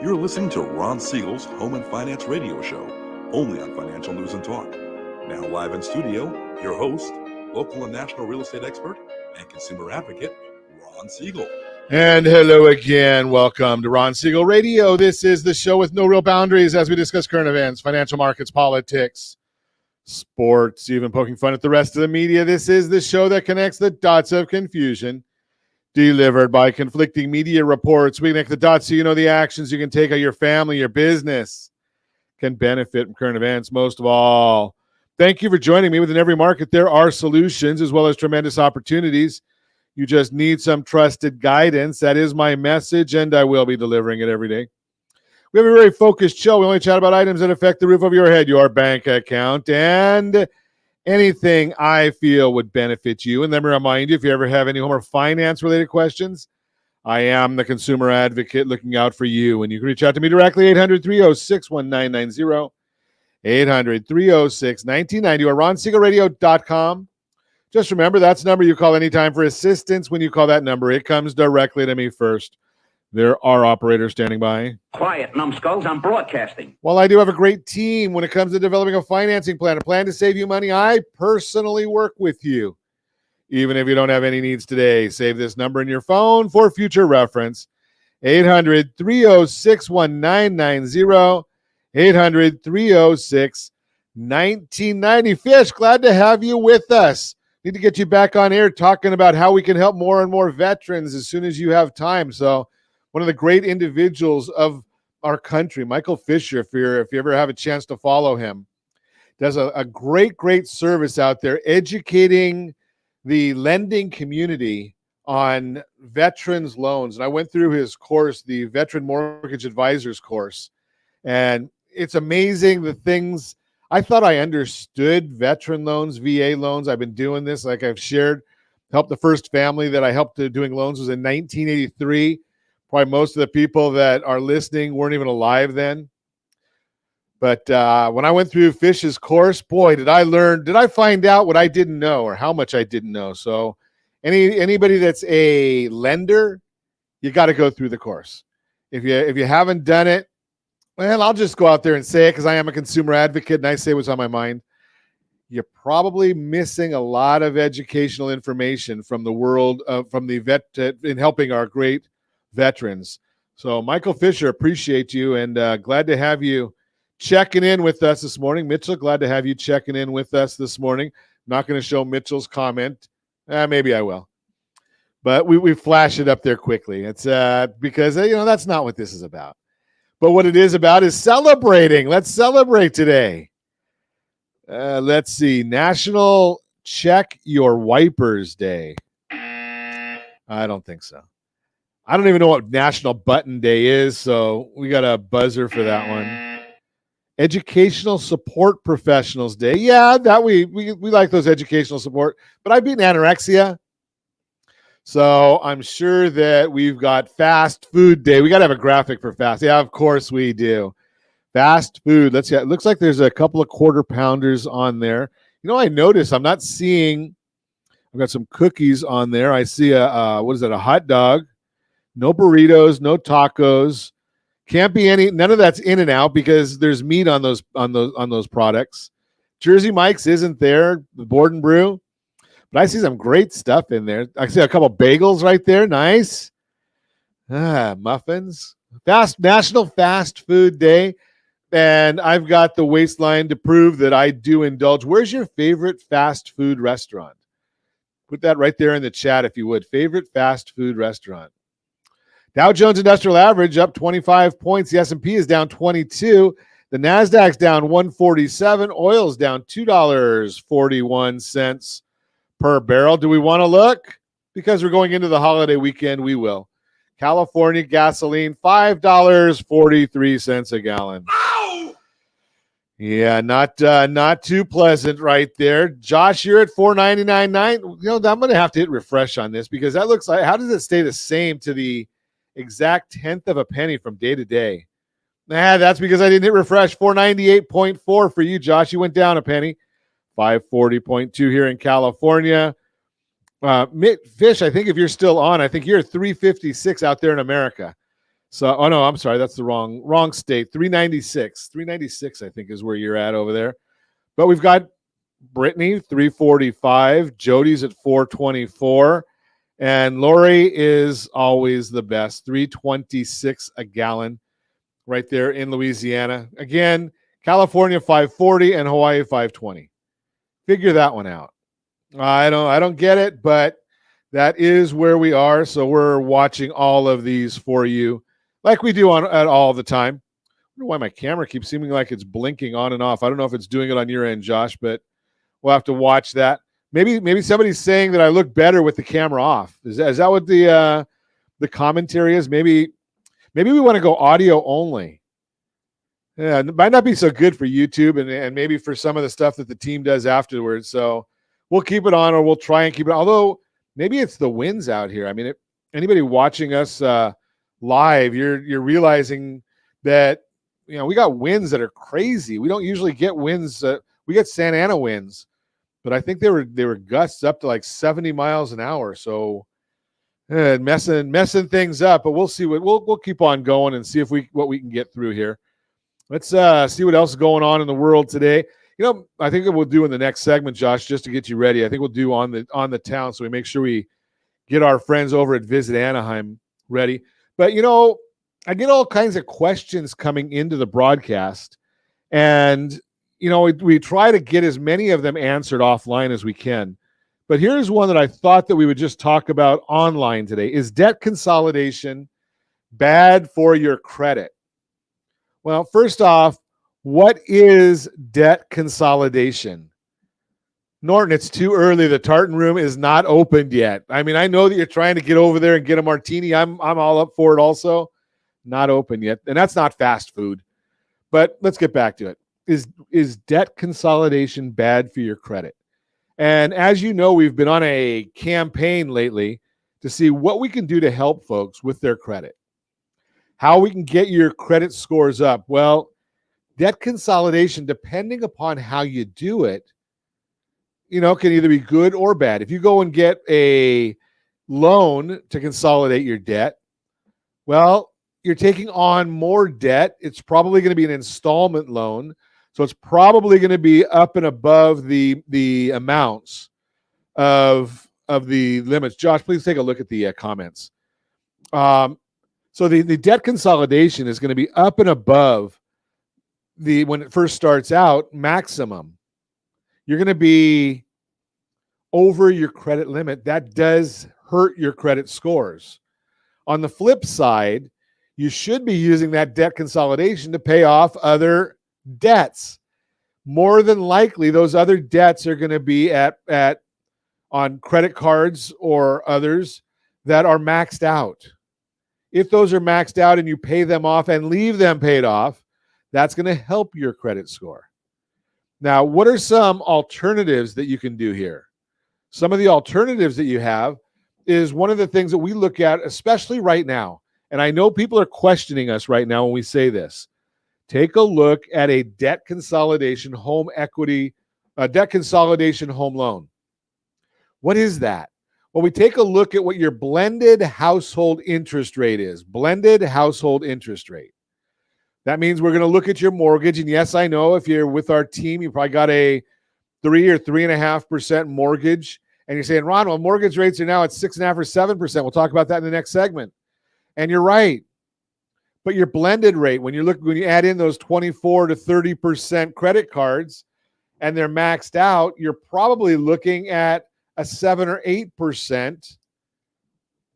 You're listening to Ron Siegel's Home and Finance Radio Show, only on Financial News and Talk. Now live in studio, your host, local and national real estate expert and consumer advocate, Ron Siegel. And hello again. Welcome to Ron Siegel Radio. This is the show with no real boundaries as we discuss current events, financial markets, politics, sports, even poking fun at the rest of the media. This is the show that connects the dots of confusion delivered by conflicting media reports. We connect the dots so you know the actions you can take on your family, your business can benefit from current events. Most of all, thank you for joining me. Within every market, there are solutions as well as tremendous opportunities. You just need some trusted guidance. That is my message, and I will be delivering it every day. We have a very focused show. We only chat about items that affect the roof over your head, your bank account, and anything I feel would benefit you. And let me remind you, if you ever have any home or finance-related questions, I am the consumer advocate looking out for you. And you can reach out to me directly, 800-306-1990, 800-306-1990, or ronsiegelradio.com. Just remember, that's the number you call anytime for assistance. When you call that number, it comes directly to me first. There are operators standing by. Quiet, numbskulls, I'm broadcasting. While I do have a great team when it comes to developing a financing plan, a plan to save you money, I personally work with you. Even if you don't have any needs today, save this number in your phone for future reference. 800-306-1990, 800-306-1990. Fish, glad to have you with us. Need to get you back on air talking about how we can help more and more veterans as soon as you have time. So one of the great individuals of our country, Michael Fisher, if you ever have a chance to follow him, does a great service out there educating the lending community on veterans loans. And I went through his course, the Veteran Mortgage Advisors course, and it's amazing the things. I thought I understood veteran loans, VA loans. I've been doing this, like I've shared, helped the first family that I helped doing loans was in 1983. Probably most of the people that are listening weren't even alive then. But when I went through Fish's course, boy, did I find out what I didn't know or how much I didn't know. So anybody that's a lender, you got to go through the course. If you haven't done it, well, I'll just go out there and say it because I am a consumer advocate and I say what's on my mind. You're probably missing a lot of educational information from the world, from the vet in helping our great veterans. So Michael Fisher, appreciate you and glad to have you checking in with us this morning. Mitchell, glad to have you checking in with us this morning. I'm not going to show Mitchell's comment. Maybe I will. But we flash it up there quickly. It's because, that's not what this is about. But what it is about is celebrating. Let's celebrate today. Let's see. National Check Your Wipers Day. I don't think so. I don't even know what National Button Day is, so we got a buzzer for that one. Educational Support Professionals Day. Yeah, that we like those educational support. But I've beaten anorexia. So I'm sure that we've got Fast Food Day. We got to have a graphic for fast. Yeah, of course we do. Fast food. Let's see. It looks like there's a couple of quarter pounders on there. I noticed I'm not seeing. I've got some cookies on there. I see a hot dog. No burritos, no tacos. Can't be none of that's In and Out because there's meat on those products. Jersey Mike's isn't there. The Board and Brew. But I see some great stuff in there. I see a couple bagels right there. Nice. Muffins. National Fast Food Day. And I've got the waistline to prove that I do indulge. Where's your favorite fast food restaurant? Put that right there in the chat if you would. Favorite fast food restaurant. Dow Jones Industrial Average up 25 points. The S&P is down 22. The NASDAQ's down 147. Oil's down $2.41 per barrel. Do we want to look? Because we're going into the holiday weekend, we will. California gasoline, $5.43 a gallon. Ow! Yeah, not too pleasant right there. Josh, you're at $4.99.9. I'm going to have to hit refresh on this because that looks like, how does it stay the same to the exact tenth of a penny from day to day? That's because I didn't hit refresh. 498.4 for you, Josh. You went down a penny. 540.2 here in California. Fish, I think if you're still on, I think you're at 356 out there in America. So, oh no, I'm sorry, that's the wrong state. 396. 396, I think, is where you're at over there. But we've got Brittany, 345. Jody's at 424. And Lori is always the best, 326 a gallon right there in Louisiana. Again, California 540 and Hawaii 520. Figure that one out. I don't get it, but that is where we are. So we're watching all of these for you, like we do at all the time. I don't know why my camera keeps seeming like it's blinking on and off. I don't know if it's doing it on your end, Josh, but we'll have to watch that. Maybe somebody's saying that I look better with the camera off. Is that what the commentary is? Maybe we want to go audio only. Yeah, it might not be so good for YouTube and maybe for some of the stuff that the team does afterwards. So we'll keep it on, or we'll try and keep it. Although maybe it's the winds out here. I mean, anybody watching us live, you're realizing that we got winds that are crazy. We don't usually get winds. We get Santa Ana winds, but I think they were gusts up to like 70 miles an hour. So messing things up. But we'll see we'll keep on going and see what we can get through here. Let's see what else is going on in the world today. I think that we'll do in the next segment, Josh, just to get you ready. I think we'll do on the town, so we make sure we get our friends over at Visit Anaheim ready. But I get all kinds of questions coming into the broadcast, and we try to get as many of them answered offline as we can. But here's one that I thought that we would just talk about online today: is debt consolidation bad for your credit? Well, first off, what is debt consolidation? Norton, it's too early. The tartan room is not opened yet. I mean, I know that you're trying to get over there and get a martini. I'm all up for it also. Not open yet. And that's not fast food. But let's get back to it. Is debt consolidation bad for your credit? And as you know, we've been on a campaign lately to see what we can do to help folks with their credit. How we can get your credit scores up. Well, debt consolidation, depending upon how you do it, can either be good or bad. If you go and get a loan to consolidate your debt, well, you're taking on more debt. It's probably going to be an installment loan. So it's probably going to be up and above the amounts of the limits. Josh, please take a look at the comments. So the debt consolidation is going to be up and above when it first starts out, maximum. You're going to be over your credit limit. That does hurt your credit scores. On the flip side, you should be using that debt consolidation to pay off other debts. More than likely, those other debts are going to be on credit cards or others that are maxed out. If those are maxed out and you pay them off and leave them paid off, that's going to help your credit score. Now, what are some alternatives that you can do here? Some of the alternatives that you have is one of the things that we look at, especially right now. And I know people are questioning us right now when we say this. Take a look at a debt consolidation home loan. What is that? Well, we take a look at what your blended household interest rate is. Blended household interest rate. That means we're going to look at your mortgage. And yes, I know if you're with our team, you probably got a 3 or 3.5% mortgage. And you're saying, Ron, well, mortgage rates are now at 6.5 or 7%. We'll talk about that in the next segment. And you're right. But your blended rate, when you add in those 24 to 30% credit cards and they're maxed out, you're probably looking at a 7 or 8%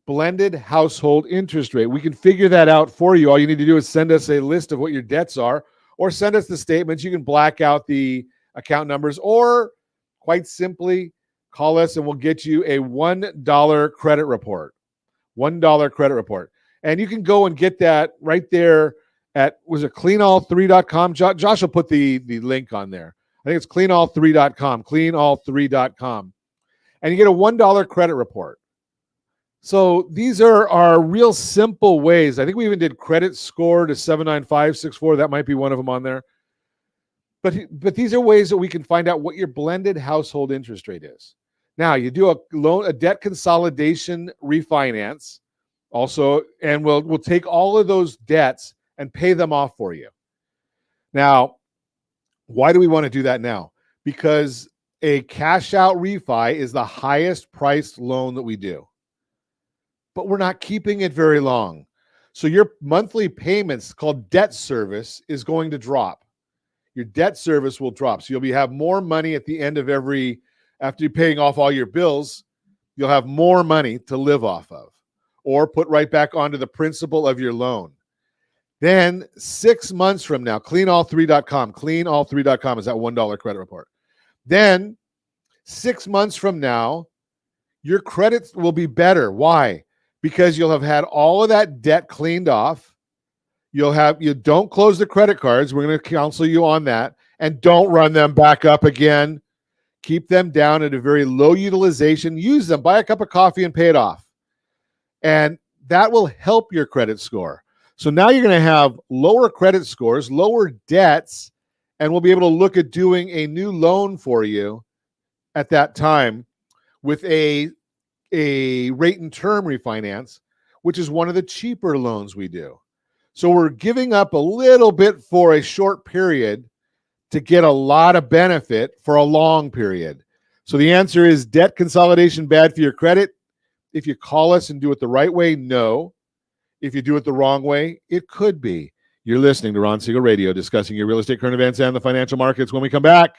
blended household interest rate. We can figure that out for you. All you need to do is send us a list of what your debts are, or send us the statements. You can black out the account numbers, or quite simply call us and we'll get you a $1 credit report. $1 credit report. And you can go and get that right there at, was it cleanall3.com? Josh will put the link on there. I think it's cleanall3.com, cleanall3.com. And you get a $1 credit report. So these are our real simple ways. I think we even did credit score to 79564. That might be one of them on there. But these are ways that we can find out what your blended household interest rate is. Now, you do a debt consolidation refinance, Also, and we'll take all of those debts and pay them off for you. Now, why do we want to do that now? Because a cash out refi is the highest priced loan that we do, but we're not keeping it very long. So your monthly payments, called debt service, is going to drop. Your debt service will drop. So have more money at the end of after you're paying off all your bills, you'll have more money to live off of or put right back onto the principal of your loan. Then 6 months from now, cleanall3.com. Cleanall3.com is that $1 credit report. Then 6 months from now, your credit will be better. Why? Because you'll have had all of that debt cleaned off. You don't close the credit cards. We're going to counsel you on that. And don't run them back up again. Keep them down at a very low utilization. Use them. Buy a cup of coffee and pay it off. And that will help your credit score. So now you're going to have lower credit scores, lower debts, and we'll be able to look at doing a new loan for you at that time with a rate and term refinance, which is one of the cheaper loans we do. So we're giving up a little bit for a short period to get a lot of benefit for a long period. So the answer is debt consolidation bad for your credit? If you call us and do it the right way, no. If you do it the wrong way, it could be. You're listening to Ron Siegel Radio, discussing your real estate current events and the financial markets. When we come back,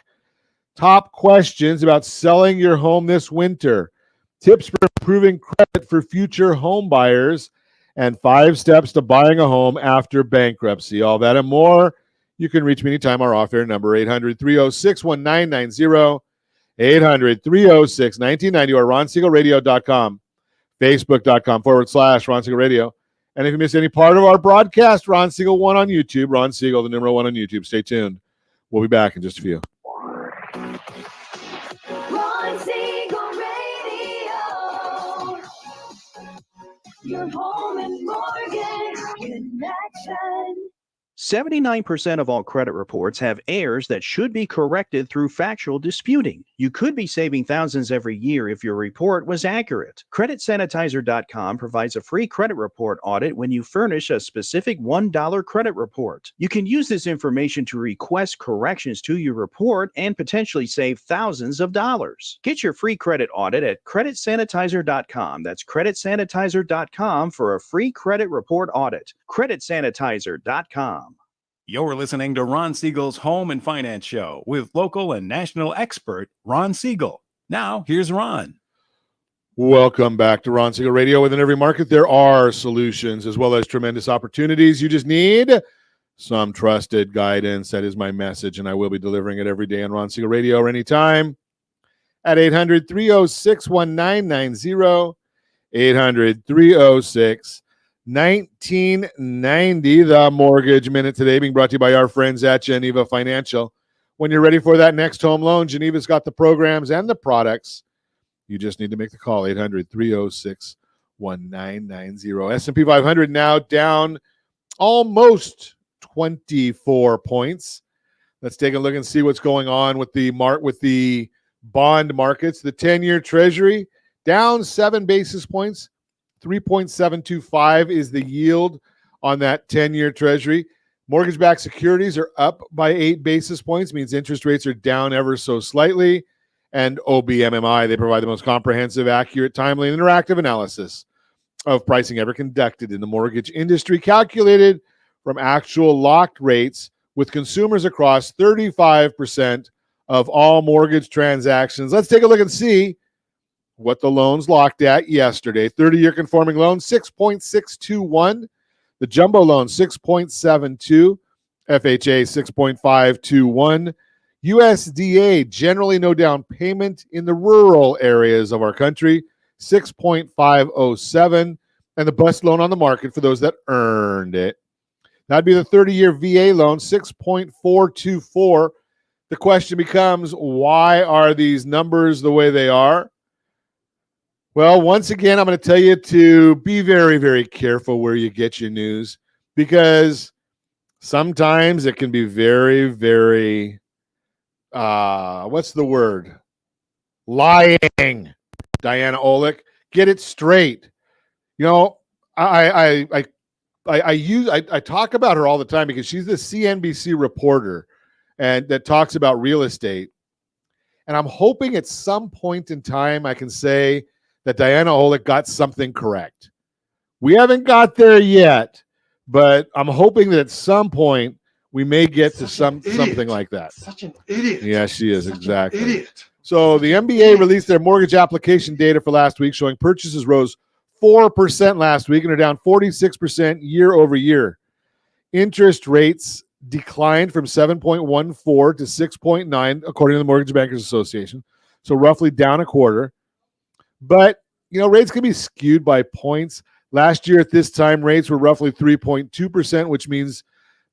top questions about selling your home this winter, tips for improving credit for future home buyers, and 5 steps to buying a home after bankruptcy. All that and more. You can reach me anytime. Our off-air number, 800-306-1990, 800-306-1990, or ronsiegelradio.com, facebook.com/Ron Siegel Radio. And if you miss any part of our broadcast, Ron Siegel 1 on YouTube, Ron Siegel, the number 1 on YouTube. Stay tuned. We'll be back in just a few. Ron Siegel Radio, your home and mortgage connection. 79% of all credit reports have errors that should be corrected through factual disputing. You could be saving thousands every year if your report was accurate. CreditSanitizer.com provides a free credit report audit when you furnish a specific $1 credit report. You can use this information to request corrections to your report and potentially save thousands of dollars. Get your free credit audit at CreditSanitizer.com. That's CreditSanitizer.com for a free credit report audit. CreditSanitizer.com. You're listening to Ron Siegel's Home and Finance Show with local and national expert Ron Siegel. Now, here's Ron. Welcome back to Ron Siegel Radio. Within every market, there are solutions as well as tremendous opportunities. You just need some trusted guidance. That is my message, and I will be delivering it every day on Ron Siegel Radio or anytime at 800-306-1990, 800-306-1990. The Mortgage Minute today being brought to you by our friends at Geneva Financial. When you're ready for that next home loan, Geneva's got the programs and the products. You just need to make the call, 800-306-1990. S&P 500 now down almost 24 points. Let's take a look and see what's going on with the bond markets. The 10-year Treasury down 7 basis points. 3.725 is the yield on that 10-year Treasury. Mortgage-backed securities are up by 8 basis points, means interest rates are down ever so slightly. And OBMMI, they provide the most comprehensive, accurate, timely, and interactive analysis of pricing ever conducted in the mortgage industry, calculated from actual locked rates with consumers across 35% of all mortgage transactions. Let's take a look and see what the loans locked at yesterday. 30-year conforming loan, 6.621. The jumbo loan, 6.72. FHA, 6.521. USDA, generally no down payment in the rural areas of our country, 6.507. And the best loan on the market for those that earned it. That'd be the 30-year VA loan, 6.424. The question becomes, why are these numbers the way they are? Well, once again, I'm going to tell you to be very, very careful where you get your news, because sometimes it can be very, very, what's the word? Lying. Diana Olick, get it straight. You know, I talk about her all the time because she's the CNBC reporter and that talks about real estate. And I'm hoping at some point in time I can say that Diana Olick got something correct. We haven't got there yet, but I'm hoping that at some point we may get to something like that. Such an idiot. Yeah, she is. Such Exactly. An idiot. So the MBA released their mortgage application data for last week, showing purchases rose 4% last week and are down 46% year over year. Interest rates declined from 7.14 to 6.9, according to the Mortgage Bankers Association. So roughly down a quarter. But, rates can be skewed by points. Last year at this time, rates were roughly 3.2%, which means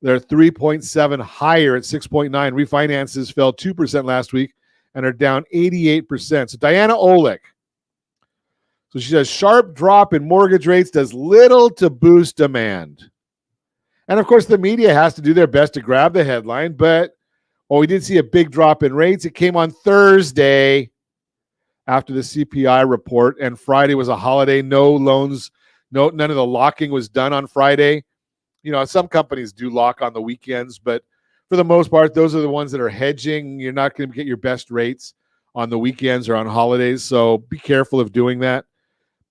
they're 3.7 higher at 6.9. Refinances fell 2% last week and are down 88%. So Diana Olick. So she says, sharp drop in mortgage rates does little to boost demand. And of course, the media has to do their best to grab the headline. But we did see a big drop in rates. It came on Thursday after the CPI report, and Friday was a holiday. No loans, none of the locking was done on Friday. Some companies do lock on the weekends, but for the most part, those are the ones that are hedging. You're not going to get your best rates on the weekends or on holidays, so be careful of doing that.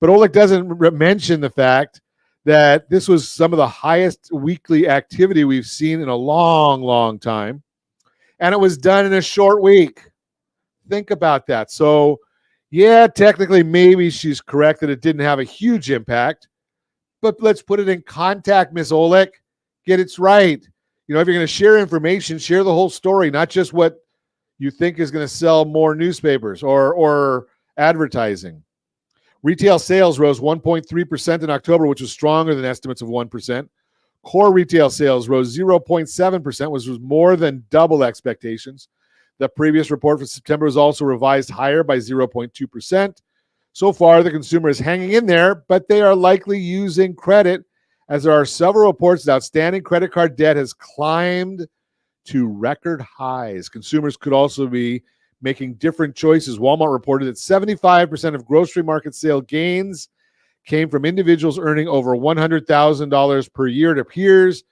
But Olick doesn't mention the fact that this was some of the highest weekly activity we've seen in a long, long time. And it was done in a short week. Think about that. So, yeah, technically, maybe she's correct that it didn't have a huge impact. But let's put it in context, Miss Olick. Get it right. If you're going to share information, share the whole story, not just what you think is going to sell more newspapers or advertising. Retail sales rose 1.3% in October, which was stronger than estimates of 1%. Core retail sales rose 0.7%, which was more than double expectations. The previous report for September was also revised higher by 0.2%. So far, the consumer is hanging in there, but they are likely using credit, as there are several reports that outstanding credit card debt has climbed to record highs. Consumers could also be making different choices. Walmart reported that 75% of grocery market sale gains came from individuals earning over $100,000 per year. It appears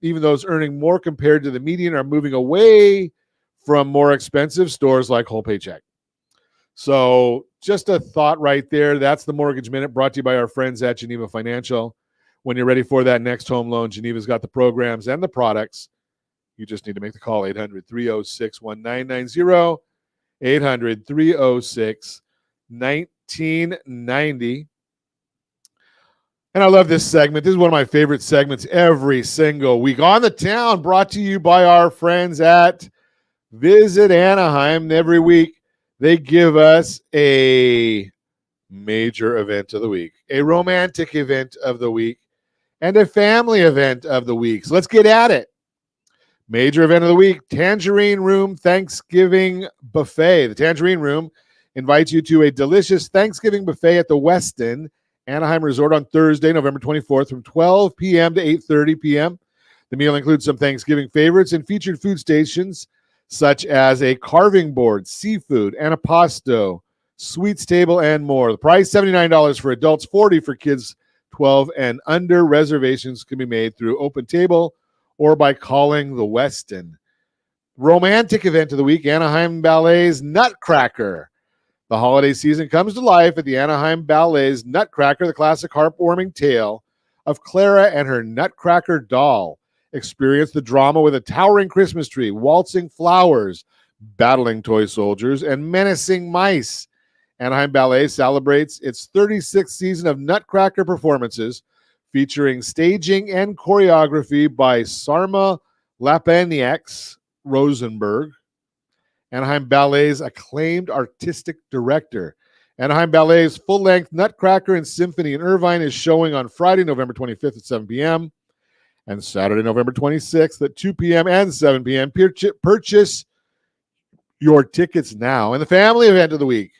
even those earning more compared to the median are moving away from more expensive stores like Whole Paycheck. So just a thought right there. That's the Mortgage Minute, brought to you by our friends at Geneva Financial. When you're ready for that next home loan, Geneva's got the programs and the products. You just need to make the call, 800-306-1990. 800-306-1990. And I love this segment. This is one of my favorite segments every single week. On the Town, brought to you by our friends at Visit Anaheim. Every week, they give us a major event of the week, a romantic event of the week, and a family event of the week. So let's get at it. Major event of the week, Tangerine Room Thanksgiving Buffet. The Tangerine Room invites you to a delicious Thanksgiving buffet at the Westin Anaheim Resort on Thursday, November 24th from 12 p.m. to 8:30 p.m. The meal includes some Thanksgiving favorites and featured food stations such as a carving board, seafood, antipasto, sweets table, and more. The price, $79 for adults, $40 for kids 12 and under. Reservations can be made through Open Table or by calling the Westin. Romantic event of the week, Anaheim Ballet's Nutcracker. The holiday season comes to life at the Anaheim Ballet's Nutcracker, the classic heartwarming tale of Clara and her Nutcracker doll. Experience the drama with a towering Christmas tree, waltzing flowers, battling toy soldiers, and menacing mice. Anaheim Ballet celebrates its 36th season of Nutcracker performances, featuring staging and choreography by Sarma Lapaniaks Rosenberg, Anaheim Ballet's acclaimed artistic director. Anaheim Ballet's full-length Nutcracker and Symphony in Irvine is showing on Friday, November 25th at 7 p.m. and Saturday, November 26th at 2 p.m. and 7 p.m. Purchase your tickets now. And the family event of the week,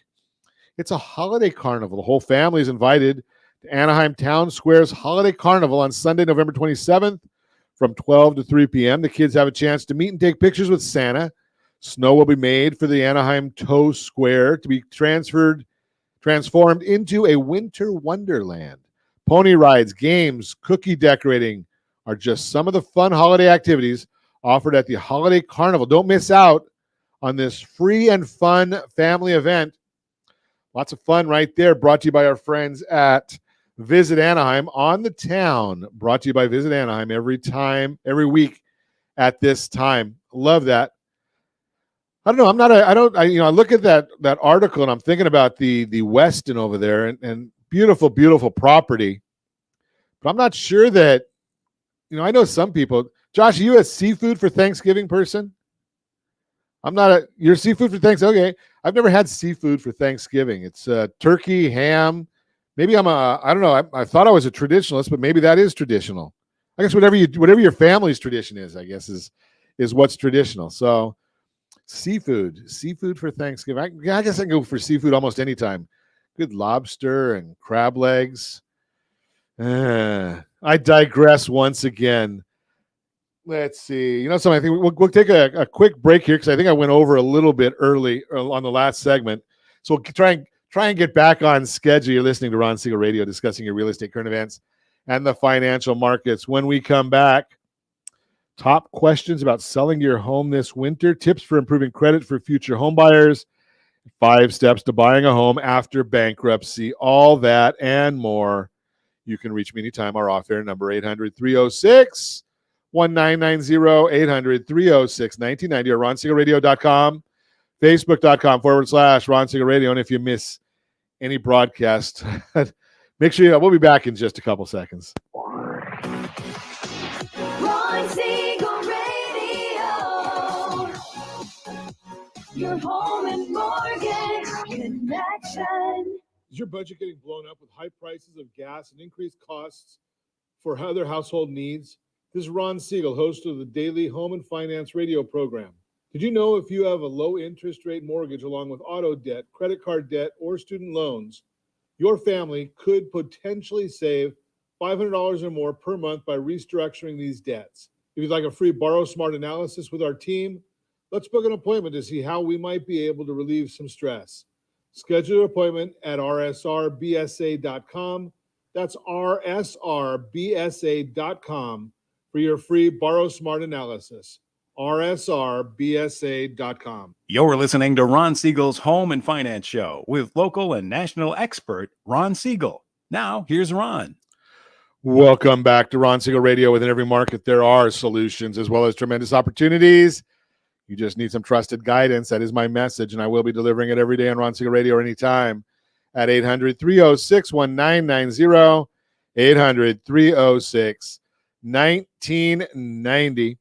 it's a holiday carnival. The whole family is invited to Anaheim Town Square's Holiday Carnival on Sunday, November 27th from 12 to 3 p.m. The kids have a chance to meet and take pictures with Santa. Snow will be made for the Anaheim Tow Square to be transformed into a winter wonderland. Pony rides, games, cookie decorating are just some of the fun holiday activities offered at the Holiday Carnival. Don't miss out on this free and fun family event. Lots of fun right there, brought to you by our friends at Visit Anaheim on the Town. Brought to you by Visit Anaheim every week at this time. Love that. I don't know. I look at that article and I'm thinking about the Westin over there and beautiful, beautiful property. But I'm not sure that, I know some people. Josh, are you a seafood for Thanksgiving person? You're seafood for Thanksgiving. Okay. I've never had seafood for Thanksgiving. It's turkey, ham. Maybe I don't know. I thought I was a traditionalist, but maybe that is traditional. I guess whatever your family's tradition is, I guess is what's traditional. So seafood for Thanksgiving. I guess I can go for seafood almost any time. Good lobster and crab legs. I digress once again. Let's see. Something. I think we'll take a quick break here because I think I went over a little bit early on the last segment. So we'll try and get back on schedule. You're listening to Ron Siegel Radio, discussing your real estate current events and the financial markets. When we come back, top questions about selling your home this winter, tips for improving credit for future home buyers, 5 steps to buying a home after bankruptcy, all that and more. You can reach me anytime. Our off-air number, 800-306-1990, 800-306-1990, or ronsiegelradio.com, facebook.com/Ron Siegel Radio. And if you miss any broadcast, make sure we'll be back in just a couple seconds. Ron Siegel Radio, your home and mortgage connection. Is your budget getting blown up with high prices of gas and increased costs for other household needs? This is Ron Siegel, host of the daily Home and Finance radio program. Did you know if you have a low interest rate mortgage along with auto debt, credit card debt, or student loans, your family could potentially save $500 or more per month by restructuring these debts? If you'd like a free Borrow Smart analysis with our team, let's book an appointment to see how we might be able to relieve some stress. Schedule an appointment at rsrbsa.com. That's rsrbsa.com for your free Borrow Smart analysis. rsrbsa.com. You're listening to Ron Siegel's Home and Finance Show with local and national expert Ron Siegel. Now, here's Ron. Welcome back to Ron Siegel Radio. Within every market, there are solutions as well as tremendous opportunities. You just need some trusted guidance. That is my message, and I will be delivering it every day on Ron Siegel Radio anytime at 800-306-1990, 800-306-1990.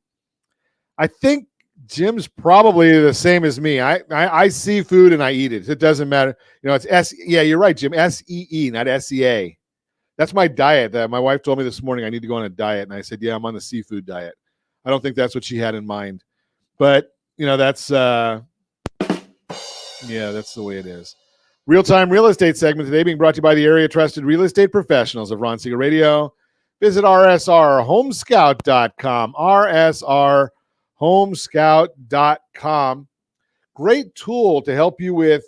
I think Jim's probably the same as me. I see food and I eat it. It doesn't matter. It's Yeah, you're right, Jim. SEE, not SEA. That's my diet. My wife told me this morning I need to go on a diet, and I said, yeah, I'm on the seafood diet. I don't think that's what she had in mind. But, that's the way it is. Real-time real estate segment today being brought to you by the area trusted real estate professionals of Ron Siegel Radio. Visit rsrhomescout.com, rsrhomescout.com. Great tool to help you with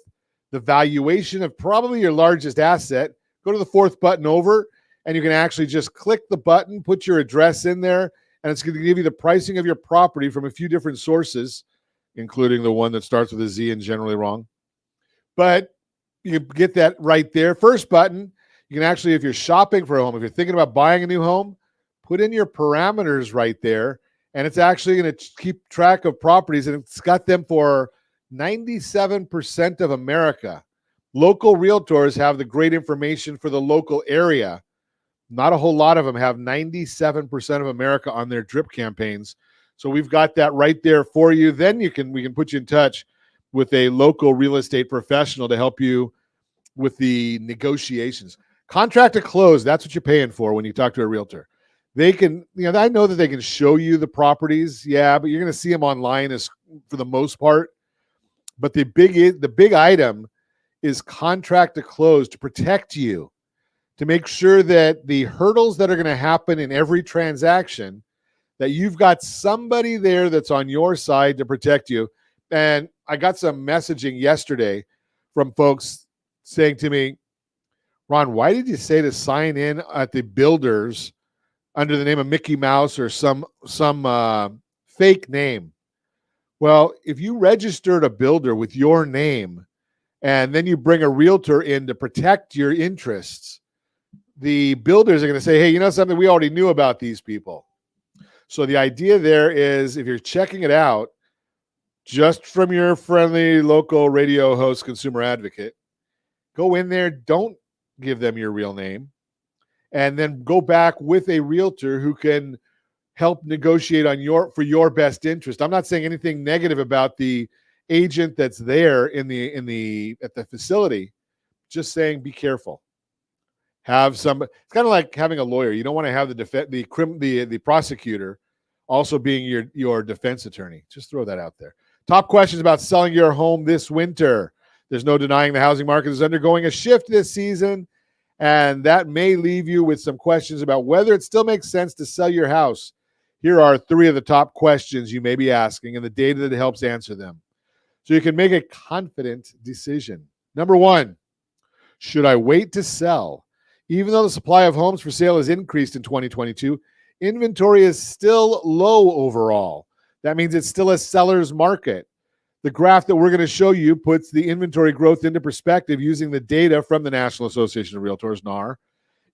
the valuation of probably your largest asset. Go to the 4th button over, and you can actually just click the button, put your address in there, and it's going to give you the pricing of your property from a few different sources, including the one that starts with a Z and generally wrong. But you get that right there. First button, you can actually, if you're shopping for a home, if you're thinking about buying a new home, put in your parameters right there, and it's actually going to keep track of properties, and it's got them for 97% of America. Local realtors have the great information for the local area. Not a whole lot of them have 97% of America on their drip campaigns. So we've got that right there for you. Then we can put you in touch with a local real estate professional to help you with the negotiations. Contract to close, that's what you're paying for when you talk to a realtor. They can, I know that they can show you the properties, yeah, but you're going to see them online for the most part. But the big item is contract to close to protect you, to make sure that the hurdles that are going to happen in every transaction, that you've got somebody there that's on your side to protect you. And I got some messaging yesterday from folks saying to me, Ron, why did you say to sign in at the builders under the name of Mickey Mouse or some fake name? Well, if you registered a builder with your name and then you bring a realtor in to protect your interests, the builders are going to say, hey, you know something? We already knew about these people. So the idea there is, if you're checking it out just from your friendly local radio host, consumer advocate, go in there, don't give them your real name, and then go back with a realtor who can help negotiate for your best interest. I'm not saying anything negative about the agent that's there at the facility. Just saying, be careful. It's kind of like having a lawyer. You don't want to have the prosecutor also being your defense attorney. Just throw that out there. Top questions about selling your home this winter. There's no denying the housing market is undergoing a shift this season, and that may leave you with some questions about whether it still makes sense to sell your house. Here are 3 of the top questions you may be asking and the data that helps answer them, so you can make a confident decision. Number 1, should I wait to sell? Even though the supply of homes for sale has increased in 2022, inventory is still low overall. That means it's still a seller's market. The graph that we're going to show you puts the inventory growth into perspective using the data from the National Association of Realtors, NAR.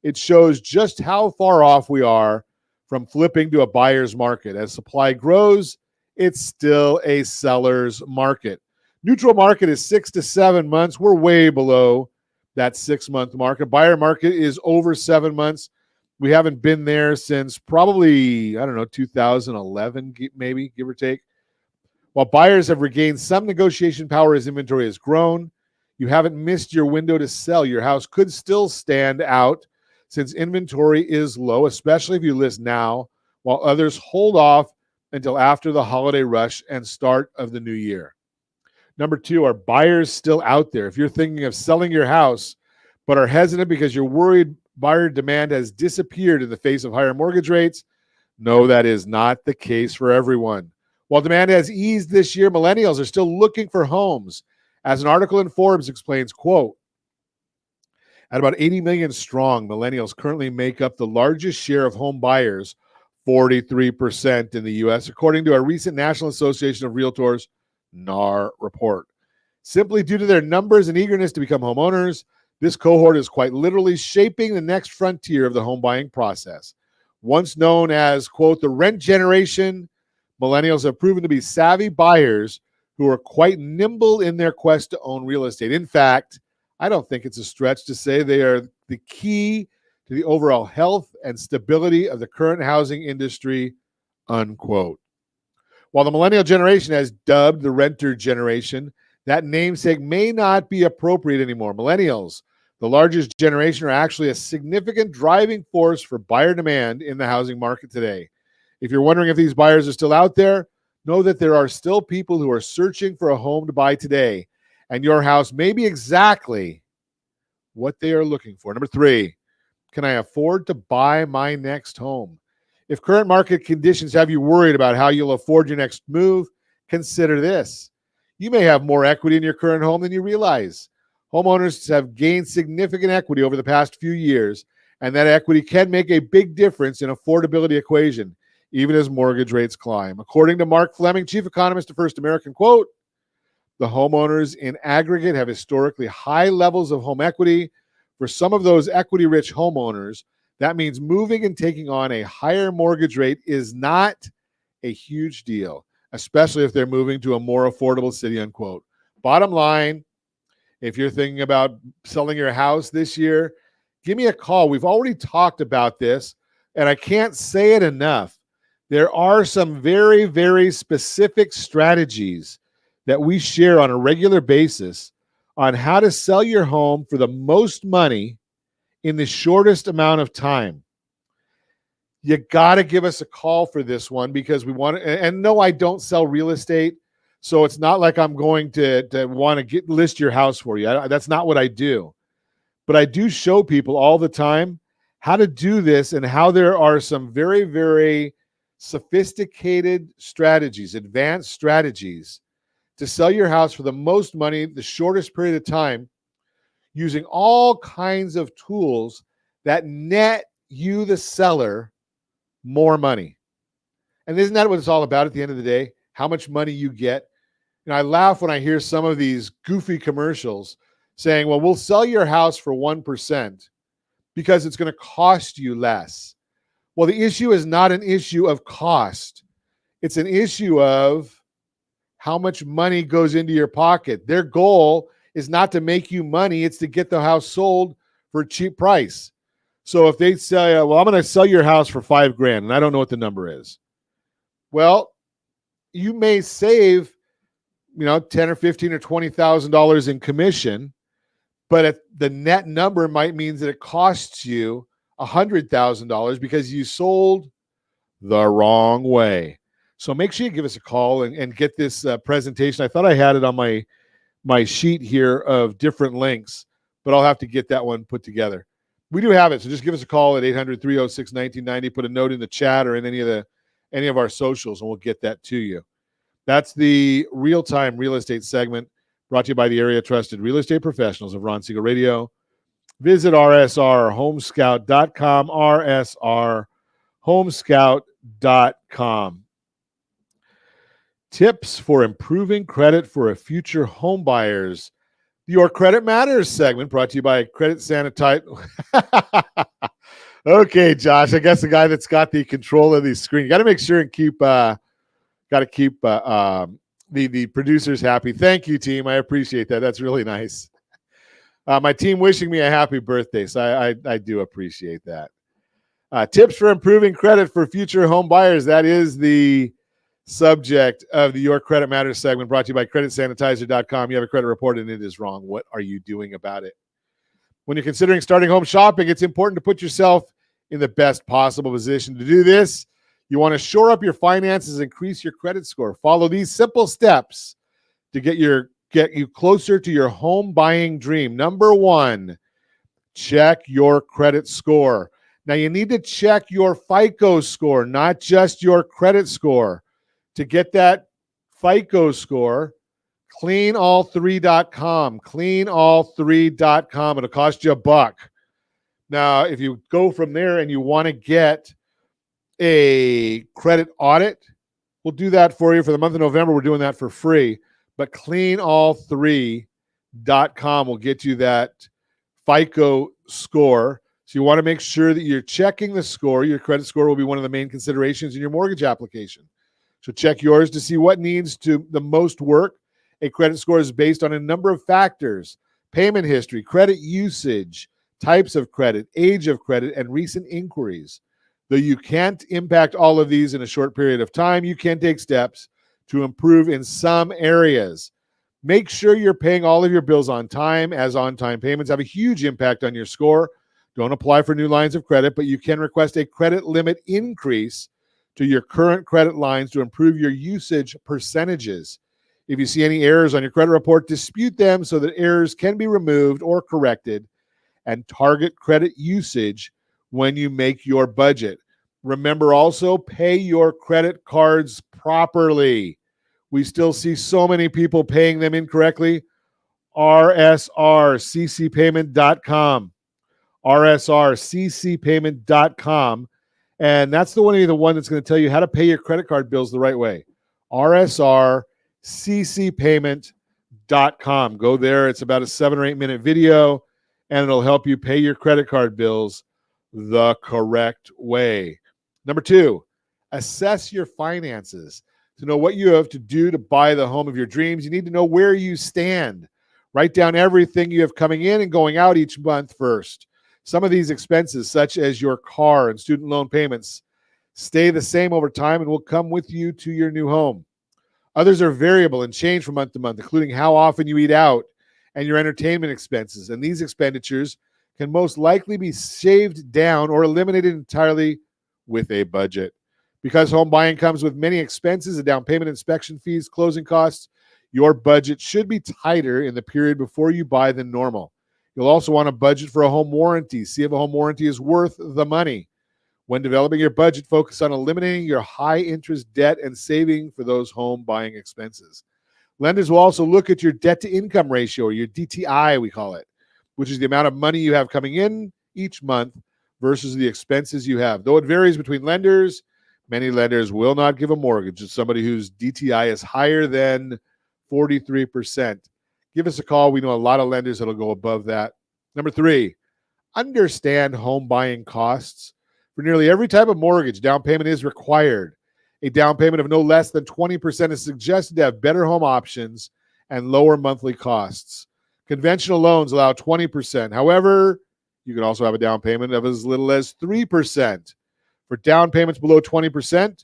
It shows just how far off we are from flipping to a buyer's market. As supply grows, it's still a seller's market. Neutral market is 6 to 7 months. We're way below that 6-month market. Buyer market is over 7 months. We haven't been there since probably, 2011, maybe, give or take. While buyers have regained some negotiation power as inventory has grown, you haven't missed your window to sell. Your house could still stand out since inventory is low, especially if you list now, while others hold off until after the holiday rush and start of the new year. Number 2, are buyers still out there? If you're thinking of selling your house but are hesitant because you're worried buyer demand has disappeared in the face of higher mortgage rates, no, that is not the case for everyone. While demand has eased this year, millennials are still looking for homes. As an article in Forbes explains, quote, at about 80 million strong, millennials currently make up the largest share of home buyers, 43% in the U.S., according to a recent National Association of Realtors NAR report. Simply due to their numbers and eagerness to become homeowners, this cohort is quite literally shaping the next frontier of the home buying process. Once known as, quote, the rent generation, millennials have proven to be savvy buyers who are quite nimble in their quest to own real estate. In fact, I don't think it's a stretch to say they are the key to the overall health and stability of the current housing industry, unquote. While the millennial generation has dubbed the renter generation, that namesake may not be appropriate anymore. Millennials, the largest generation, are actually a significant driving force for buyer demand in the housing market today. If you're wondering if these buyers are still out there, know that there are still people who are searching for a home to buy today, and your house may be exactly what they are looking for. Number 3, can I afford to buy my next home? If current market conditions have you worried about how you'll afford your next move, consider this. You may have more equity in your current home than you realize. Homeowners have gained significant equity over the past few years, and that equity can make a big difference in affordability equation, even as mortgage rates climb. According to Mark Fleming, chief economist of First American, quote, the homeowners in aggregate have historically high levels of home equity. For some of those equity-rich homeowners, that means moving and taking on a higher mortgage rate is not a huge deal, especially if they're moving to a more affordable city, unquote. Bottom line, if you're thinking about selling your house this year, give me a call. We've already talked about this, and I can't say it enough. There are some very, very specific strategies that we share on a regular basis on how to sell your home for the most money in the shortest amount of time. You got to give us a call for this one because we want to, and no, I don't sell real estate. So it's not like I'm going to want to list your house for you. That's not what I do. But I do show people all the time how to do this and how there are some very, very sophisticated strategies, advanced strategies to sell your house for the most money, the shortest period of time. using all kinds of tools that net you, the seller, more money. And isn't that what it's all about at the end of the day? How much money you get? I laugh when I hear some of these goofy commercials saying, well, we'll sell your house for 1% because it's going to cost you less. Well, the issue is not an issue of cost. It's an issue of how much money goes into your pocket. Their goal is not to make you money. It's to get the house sold for a cheap price. So if they say, well, I'm going to sell your house for $5,000, and I don't know what the number is. Well, you may save, $10 or $15 or $20,000 in commission, but the net number might mean that it costs you $100,000 because you sold the wrong way. So make sure you give us a call and get this presentation. I thought I had it on my sheet here of different links, but I'll have to get that one put together. We do have it, so just give us a call at 800-306-1990. Put a note in the chat or in any of our socials, and we'll get that to you. That's the real-time real estate segment brought to you by the area trusted real estate professionals of Ron Siegel Radio. Visit rsrhomescout.com, rsrhomescout.com. Tips for improving credit for a future home buyers. Your Credit Matters segment brought to you by Credit Sanitize. Okay, Josh, I guess the guy that's got the control of the screen. You got to make sure and keep the producers happy. Thank you, team. I appreciate that. That's really nice. My team wishing me a happy birthday, so I do appreciate that. Tips for improving credit for future home buyers. That is the subject of the Your Credit Matters segment brought to you by creditsanitizer.com. You have a credit report and it is wrong. What are you doing about it? When you're considering starting home shopping, it's important to put yourself in the best possible position to do this. You want to shore up your finances, increase your credit score. Follow these simple steps to get you closer to your home buying dream. Number one, check your credit score. Now, you need to check your FICO score, not just your credit score. To get that FICO score, cleanall3.com, cleanall3.com. It'll cost you $1. Now, if you go from there and you want to get a credit audit, we'll do that for you. For the month of November, we're doing that for free. But cleanall3.com will get you that FICO score. So you want to make sure that you're checking the score. Your credit score will be one of the main considerations in your mortgage application. So check yours to see what needs to the most work. A credit score is based on a number of factors: payment history, credit usage, types of credit, age of credit, and recent inquiries. Though you can't impact all of these in a short period of time, you can take steps to improve in some areas. Make sure you're paying all of your bills on time, as on-time payments have a huge impact on your score. Don't apply for new lines of credit, but you can request a credit limit increase to your current credit lines to improve your usage percentages. If you see any errors on your credit report, dispute them so that errors can be removed or corrected, and target credit usage when you make your budget. Remember also, pay your credit cards properly. We still see so many people paying them incorrectly. rsrccpayment.com, rsrccpayment.com. And that's the one that's going to tell you how to pay your credit card bills the right way. rsrccpayment.com. Go there. It's about a 7 or 8 minute video, and it'll help you pay your credit card bills the correct way. Number two, assess your finances. To know what you have to do to buy the home of your dreams, you need to know where you stand. Write down everything you have coming in and going out each month first. Some of these expenses, such as your car and student loan payments, stay the same over time and will come with you to your new home. Others are variable and change from month to month, including how often you eat out and your entertainment expenses. And these expenditures can most likely be shaved down or eliminated entirely with a budget. Because home buying comes with many expenses, a down payment, inspection fees, closing costs, your budget should be tighter in the period before you buy than normal. You'll also want to budget for a home warranty. See if a home warranty is worth the money. When developing your budget, focus on eliminating your high-interest debt and saving for those home buying expenses. Lenders will also look at your debt-to-income ratio, or your DTI, we call it. which is the amount of money you have coming in each month versus the expenses you have. Though it varies between lenders, many lenders will not give a mortgage to somebody whose DTI is higher than 43%. Give us a call. We know a lot of lenders that'll go above that. Number 3, understand home buying costs. For nearly every type of mortgage, down payment is required. A down payment of no less than 20% is suggested to have better home options and lower monthly costs. Conventional loans allow 20%. However, you can also have a down payment of as little as 3%. For down payments below 20%,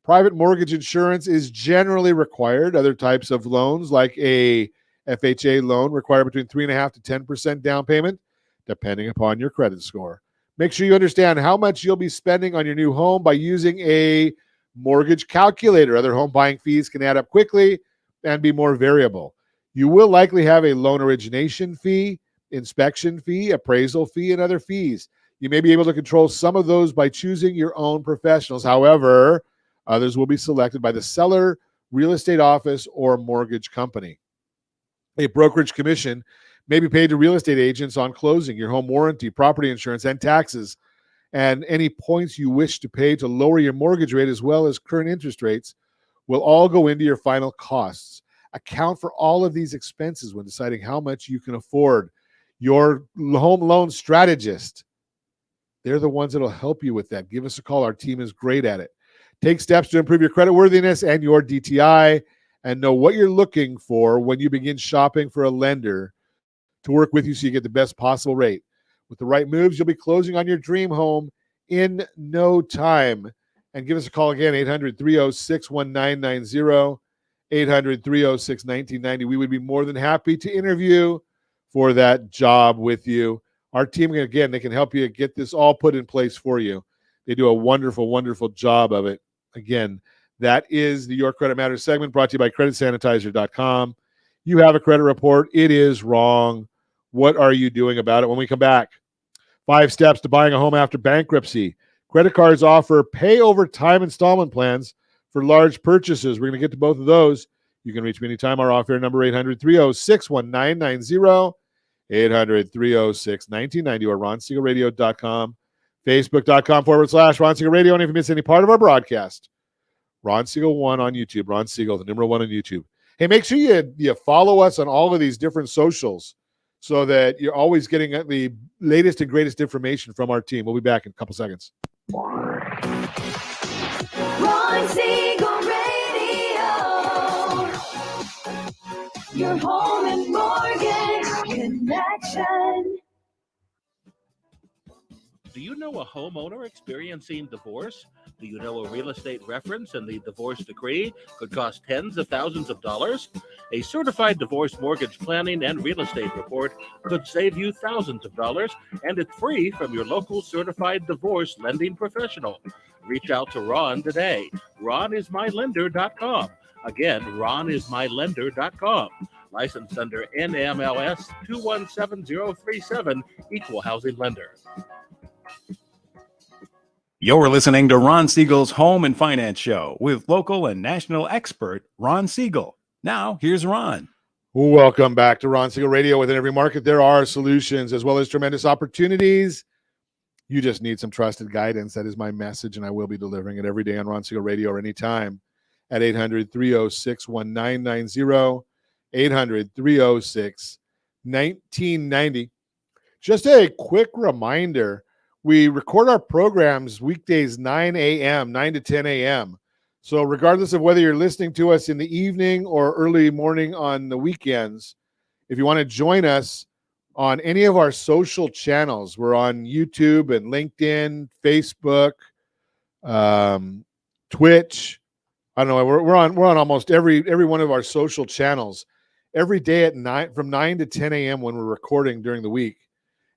private mortgage insurance is generally required. Other types of loans, like a FHA loan, require between 3.5% to 10% down payment, depending upon your credit score. Make sure you understand how much you'll be spending on your new home by using a mortgage calculator. Other home buying fees can add up quickly and be more variable. You will likely have a loan origination fee, inspection fee, appraisal fee, and other fees. You may be able to control some of those by choosing your own professionals. However, others will be selected by the seller, real estate office, or mortgage company. A brokerage commission may be paid to real estate agents on closing, your home warranty, property insurance, and taxes, and any points you wish to pay to lower your mortgage rate as well as current interest rates will all go into your final costs. Account for all of these expenses when deciding how much you can afford. Your home loan strategist, they're the ones that will help you with that. Give us a call. Our team is great at it. Take steps to improve your creditworthiness and your DTI, and know what you're looking for when you begin shopping for a lender to work with you so you get the best possible rate. With the right moves, you'll be closing on your dream home in no time. And give us a call again, 800-306-1990, 800-306-1990. We would be more than happy to interview for that job with you. Our team, again, they can help you get this all put in place for you. They do a wonderful, wonderful job of it. Again, that is the Your Credit Matters segment brought to you by creditsanitizer.com. You have a credit report. It is wrong. What are you doing about it? When we come back, 5 steps to buying a home after bankruptcy. Credit cards offer pay over time installment plans for large purchases. We're going to get to both of those. You can reach me anytime. Our off-air number, 800-306-1990, 800-306-1990, or RonSiegelRadio.com, Facebook.com/Ron Siegel Radio. And if you miss any part of our broadcast, Ron Siegel 1 on YouTube. Ron Siegel, the number 1 on YouTube. Hey, make sure you follow us on all of these different socials so that you're always getting the latest and greatest information from our team. We'll be back in a couple seconds. Ron Siegel Radio. Your home and mortgage connection. Do you know a homeowner experiencing divorce? Do you know a real estate reference and the divorce decree could cost tens of thousands of dollars? A certified divorce mortgage planning and real estate report could save you thousands of dollars, and it's free from your local certified divorce lending professional. Reach out to Ron today. RonIsMyLender.com. Again, RonIsMyLender.com. Licensed under NMLS 217037, Equal Housing Lender. You're listening to Ron Siegel's Home and Finance Show with local and national expert Ron Siegel. Now, here's Ron. Welcome back to Ron Siegel Radio. Within every market, there are solutions as well as tremendous opportunities. You just need some trusted guidance. That is my message, and I will be delivering it every day on Ron Siegel Radio or anytime at 800-306-1990, 800-306-1990. Just a quick reminder, we record our programs weekdays 9 to 10 a.m. So regardless of whether you're listening to us in the evening or early morning on the weekends, if you want to join us on any of our social channels, we're on YouTube and LinkedIn, Facebook, Twitch. I don't know. We're on almost every one of our social channels every day at 9 from 9 to 10 a.m. when we're recording during the week.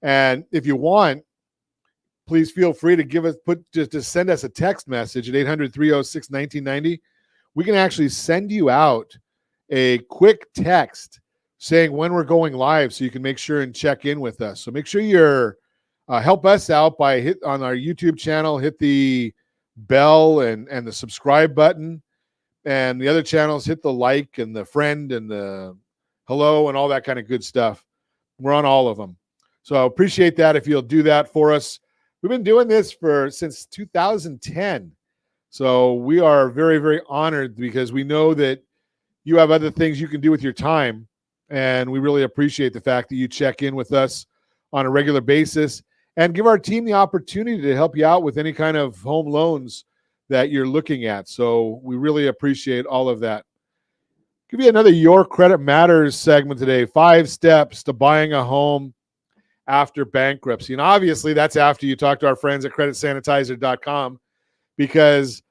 And if you want, please feel free to to send us a text message at 800-306-1990. We can actually send you out a quick text saying when we're going live so you can make sure and check in with us. So make sure you're help us out by hit on our YouTube channel, hit the bell and the subscribe button, and the other channels, hit the like and the friend and the hello and all that kind of good stuff. We're on all of them. So appreciate that if you'll do that for us. We've been doing this since 2010. So we are very, very honored because we know that you have other things you can do with your time. And we really appreciate the fact that you check in with us on a regular basis and give our team the opportunity to help you out with any kind of home loans that you're looking at. So we really appreciate all of that. Give you another Your Credit Matters segment today. 5 steps to buying a home after bankruptcy. And obviously that's after you talk to our friends at creditsanitizer.com, because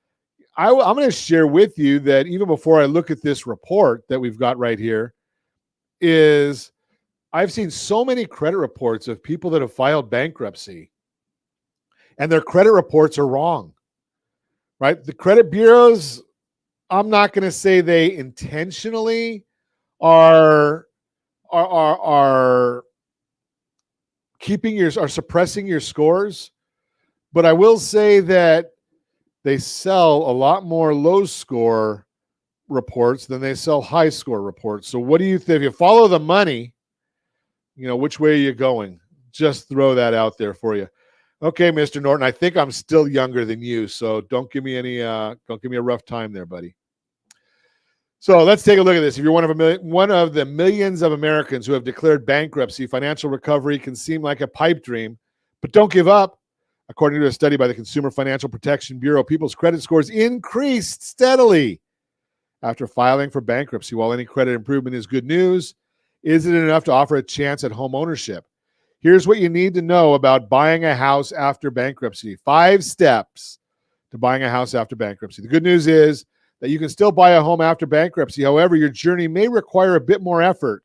I'm going to share with you that even before I look at this report that we've got right here, is I've seen so many credit reports of people that have filed bankruptcy and their credit reports are wrong, right? The credit bureaus, I'm not going to say they intentionally are suppressing your scores, but I will say that they sell a lot more low score reports than they sell high score reports. So what do you think? If you follow the money, which way are you going? Just throw that out there for you. Okay, Mr. Norton, I think I'm still younger than you, so don't give me a rough time there, buddy. So let's take a look at this. If you're one of the millions of Americans who have declared bankruptcy, financial recovery can seem like a pipe dream, but don't give up. According to a study by the Consumer Financial Protection Bureau, people's credit scores increased steadily after filing for bankruptcy. While any credit improvement is good news, isn't it enough to offer a chance at home ownership? Here's what you need to know about buying a house after bankruptcy. 5 steps to buying a house after bankruptcy. The good news is that you can still buy a home after bankruptcy. However, your journey may require a bit more effort,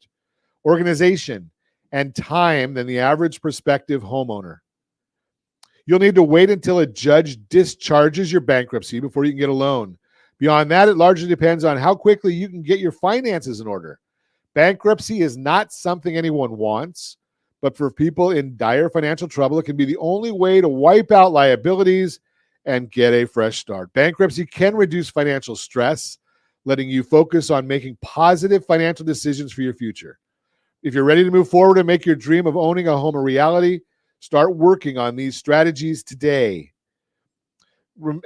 organization, and time than the average prospective homeowner. You'll need to wait until a judge discharges your bankruptcy before you can get a loan. Beyond that, it largely depends on how quickly you can get your finances in order. Bankruptcy is not something anyone wants, but for people in dire financial trouble, it can be the only way to wipe out liabilities and get a fresh start. Bankruptcy can reduce financial stress, letting you focus on making positive financial decisions for your future. If you're ready to move forward and make your dream of owning a home a reality, start working on these strategies today.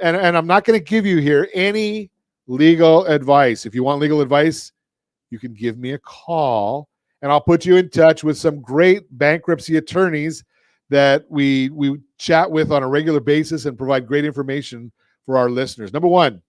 And I'm not going to give you here any legal advice. If you want legal advice, you can give me a call, and I'll put you in touch with some great bankruptcy attorneys that we chat with on a regular basis and provide great information for our listeners. Number 1,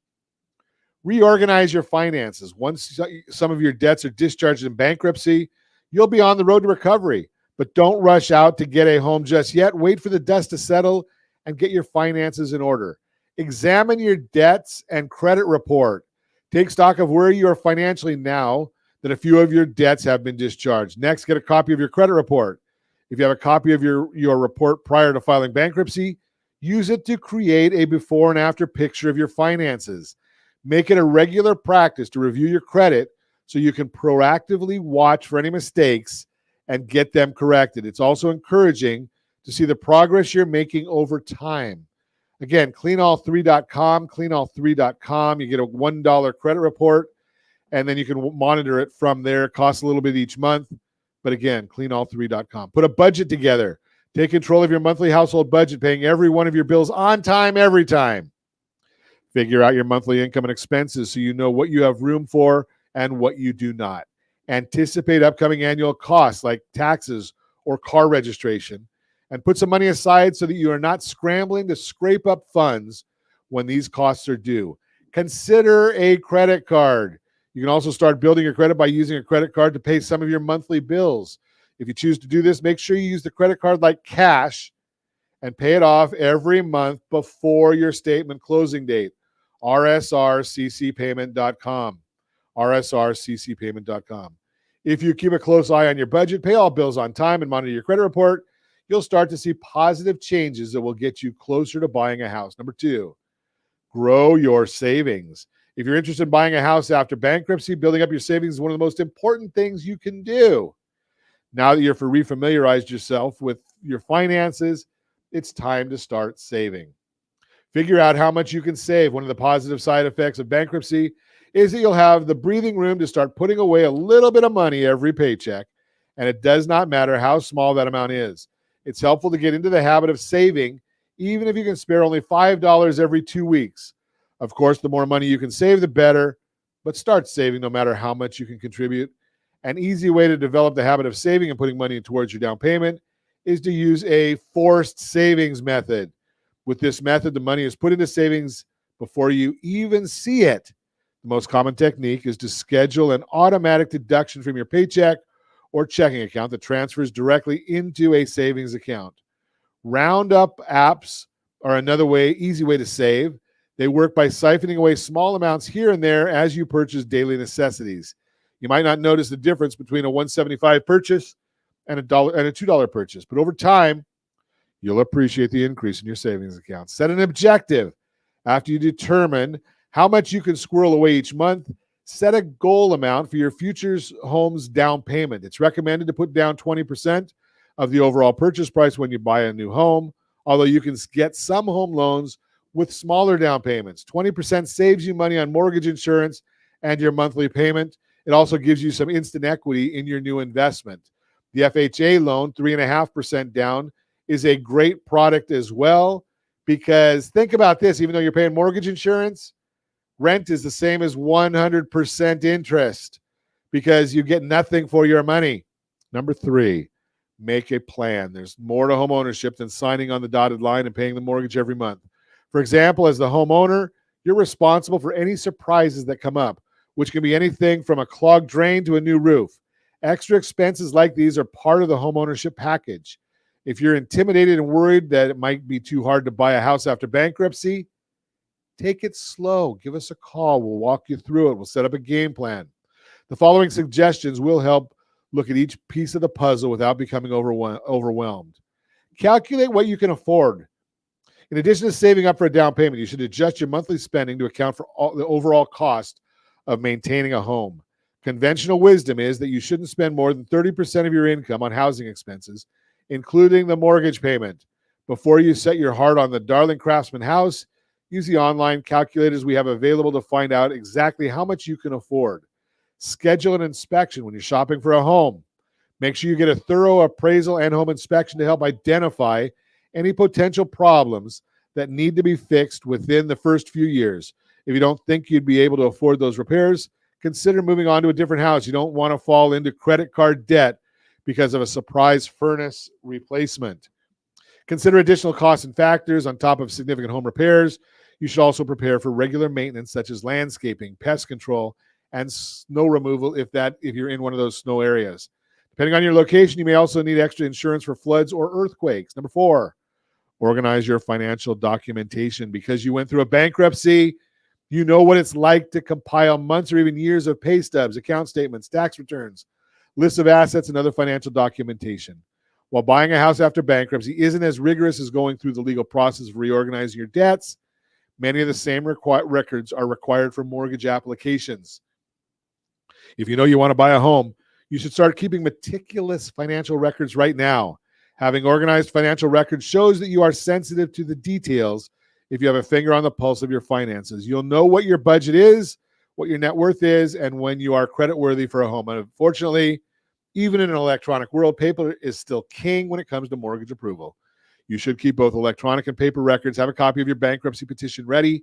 reorganize your finances. Once some of your debts are discharged in bankruptcy, you'll be on the road to recovery. But don't rush out to get a home just yet. Wait for the dust to settle and get your finances in order. Examine your debts and credit report. Take stock of where you are financially now that a few of your debts have been discharged. Next, get a copy of your credit report. If you have a copy of your report prior to filing bankruptcy, use it to create a before and after picture of your finances. Make it a regular practice to review your credit so you can proactively watch for any mistakes and get them corrected. It's also encouraging to see the progress you're making over time. Again, cleanall3.com, cleanall3.com. You get a $1 credit report, and then you can monitor it from there. It costs a little bit each month. But again, cleanall3.com. Put a budget together. Take control of your monthly household budget, paying every one of your bills on time, every time. Figure out your monthly income and expenses so you know what you have room for and what you do not. Anticipate upcoming annual costs like taxes or car registration, and put some money aside so that you are not scrambling to scrape up funds when these costs are due. Consider a credit card. You can also start building your credit by using a credit card to pay some of your monthly bills. If you choose to do this, make sure you use the credit card like cash and pay it off every month before your statement closing date. rsrccpayment.com. rsrccpayment.com. If you keep a close eye on your budget, pay all bills on time, and monitor your credit report, you'll start to see positive changes that will get you closer to buying a house. Number 2, grow your savings. If you're interested in buying a house after bankruptcy, building up your savings is one of the most important things you can do. Now that you've refamiliarized yourself with your finances, it's time to start saving. Figure out how much you can save. One of the positive side effects of bankruptcy is that you'll have the breathing room to start putting away a little bit of money every paycheck and it does not matter how small that amount is. It's helpful to get into the habit of saving, even if you can spare only $5 every 2 weeks. Of course, the more money you can save, the better, but start saving no matter how much you can contribute. An easy way to develop the habit of saving and putting money towards your down payment is to use a forced savings method. With this method, the money is put into savings before you even see it. The most common technique is to schedule an automatic deduction from your paycheck or checking account that transfers directly into a savings account. Roundup apps are another easy way to save. They work by siphoning away small amounts here and there as you purchase daily necessities. You might not notice the difference between a $1.75 purchase and a $2 purchase, but over time, you'll appreciate the increase in your savings account. Set an objective. After you determine how much you can squirrel away each month, set a goal amount for your future home's down payment. It's recommended to put down 20% of the overall purchase price when you buy a new home, although you can get some home loans with smaller down payments. 20% saves you money on mortgage insurance and your monthly payment. It also gives you some instant equity in your new investment. The FHA loan, 3.5% down, is a great product as well, because think about this, even though you're paying mortgage insurance, rent is the same as 100% interest because you get nothing for your money. Number 3, make a plan. There's more to home ownership than signing on the dotted line and paying the mortgage every month. For example, as the homeowner, you're responsible for any surprises that come up, which can be anything from a clogged drain to a new roof. Extra expenses like these are part of the home ownership package. If you're intimidated and worried that it might be too hard to buy a house after bankruptcy, take it slow. Give us a call. We'll walk you through it. We'll set up a game plan. The following suggestions will help look at each piece of the puzzle without becoming overwhelmed. Calculate what you can afford. In addition to saving up for a down payment, you should adjust your monthly spending to account for the overall cost of maintaining a home. Conventional wisdom is that you shouldn't spend more than 30% of your income on housing expenses, including the mortgage payment. Before you set your heart on the Darling Craftsman house, use the online calculators we have available to find out exactly how much you can afford. Schedule an inspection when you're shopping for a home. Make sure you get a thorough appraisal and home inspection to help identify any potential problems that need to be fixed within the first few years. If you don't think you'd be able to afford those repairs, consider moving on to a different house. You don't want to fall into credit card debt because of a surprise furnace replacement. Consider additional costs and factors on top of significant home repairs. You should also prepare for regular maintenance such as landscaping, pest control, and snow removal if you're in one of those snow areas. Depending on your location, you may also need extra insurance for floods or earthquakes. Number 4, organize your financial documentation. Because you went through a bankruptcy, you know what it's like to compile months or even years of pay stubs, account statements, tax returns, lists of assets, and other financial documentation. While buying a house after bankruptcy isn't as rigorous as going through the legal process of reorganizing your debts, many of the same records are required for mortgage applications. If you know you want to buy a home, you should start keeping meticulous financial records right now. Having organized financial records shows that you are sensitive to the details. If you have a finger on the pulse of your finances, you'll know what your budget is, what your net worth is, and when you are creditworthy for a home. And unfortunately, even in an electronic world, paper is still king when it comes to mortgage approval. You should keep both electronic and paper records. Have a copy of your bankruptcy petition ready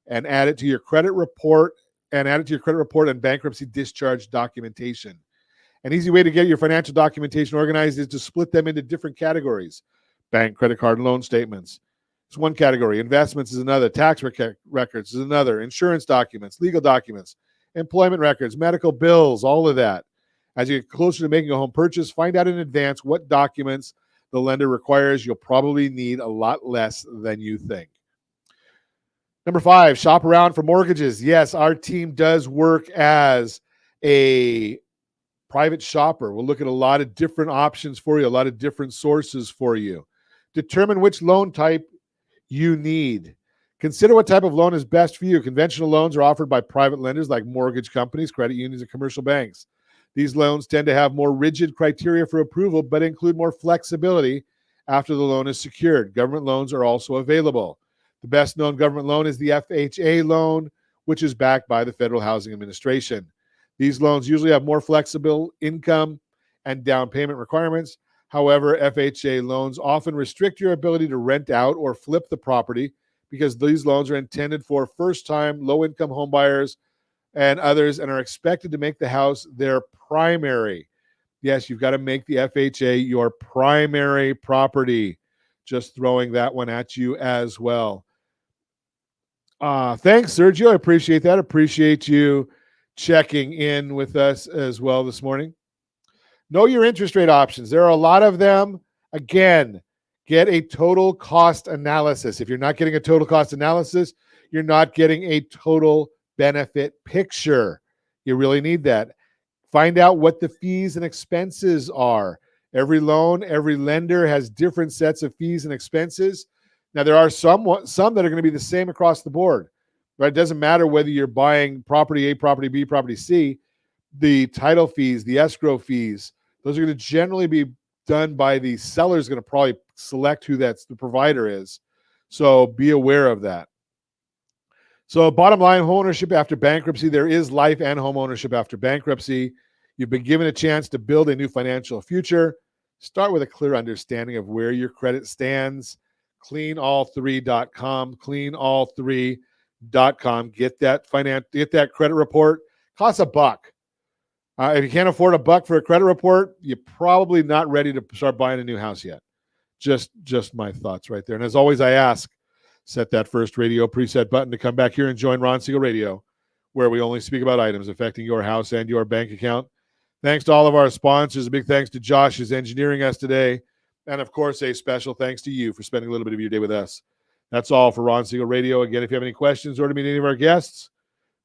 and add it to your credit report and bankruptcy discharge documentation. An easy way to get your financial documentation organized is to split them into different categories. Bank, credit card, and loan statements is one category. Investments is another. Tax records is another. Insurance documents, legal documents, employment records, medical bills, all of that. As you get closer to making a home purchase, find out in advance what documents the lender requires. You'll probably need a lot less than you think. Number 5, shop around for mortgages. Yes, our team does work as a private shopper. We'll look at a lot of different options for you, a lot of different sources for you. Determine which loan type you need. Consider what type of loan is best for you. Conventional loans are offered by private lenders like mortgage companies, credit unions, and commercial banks. These loans tend to have more rigid criteria for approval, but include more flexibility after the loan is secured. Government loans are also available. The best known government loan is the FHA loan, which is backed by the Federal Housing Administration. These loans usually have more flexible income and down payment requirements. However, FHA loans often restrict your ability to rent out or flip the property because these loans are intended for first-time, low-income home buyers and others and are expected to make the house their primary. Yes, you've got to make the FHA your primary property. Just throwing that one at you as well. Thanks, Sergio. I appreciate that. Appreciate you checking in with us as well this morning. Know your interest rate options. There are a lot of them. Again, get a total cost analysis. If you're not getting a total cost analysis, you're not getting a total benefit picture. You really need that. Find out what the fees and expenses are. Every loan, every lender has different sets of fees and expenses. Now, there are some that are going to be the same across the board. Right? It doesn't matter whether you're buying property A, property B, property C. The title fees, the escrow fees, those are going to generally be done by the seller. Is going to probably select who the provider is. So be aware of that. So bottom line, home ownership after bankruptcy. There is life and home ownership after bankruptcy. You've been given a chance to build a new financial future. Start with a clear understanding of where your credit stands. Cleanall3.com, cleanall3.com. Get that credit report. Costs $1. If you can't afford $1 for a credit report, you're probably not ready to start buying a new house yet. Just my thoughts right there. And as always, I ask, set that first radio preset button to come back here and join Ron Siegel Radio, where we only speak about items affecting your house and your bank account. Thanks to all of our sponsors. A big thanks to Josh, who's engineering us today. And, of course, a special thanks to you for spending a little bit of your day with us. That's all for Ron Siegel Radio. Again, if you have any questions or to meet any of our guests,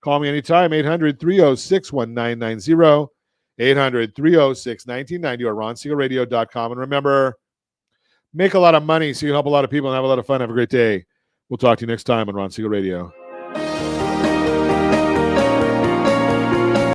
call me anytime, 800-306-1990, 800-306-1990, or ronsiegelradio.com. And remember, make a lot of money so you help a lot of people and have a lot of fun. Have a great day. We'll talk to you next time on Ron Siegel Radio.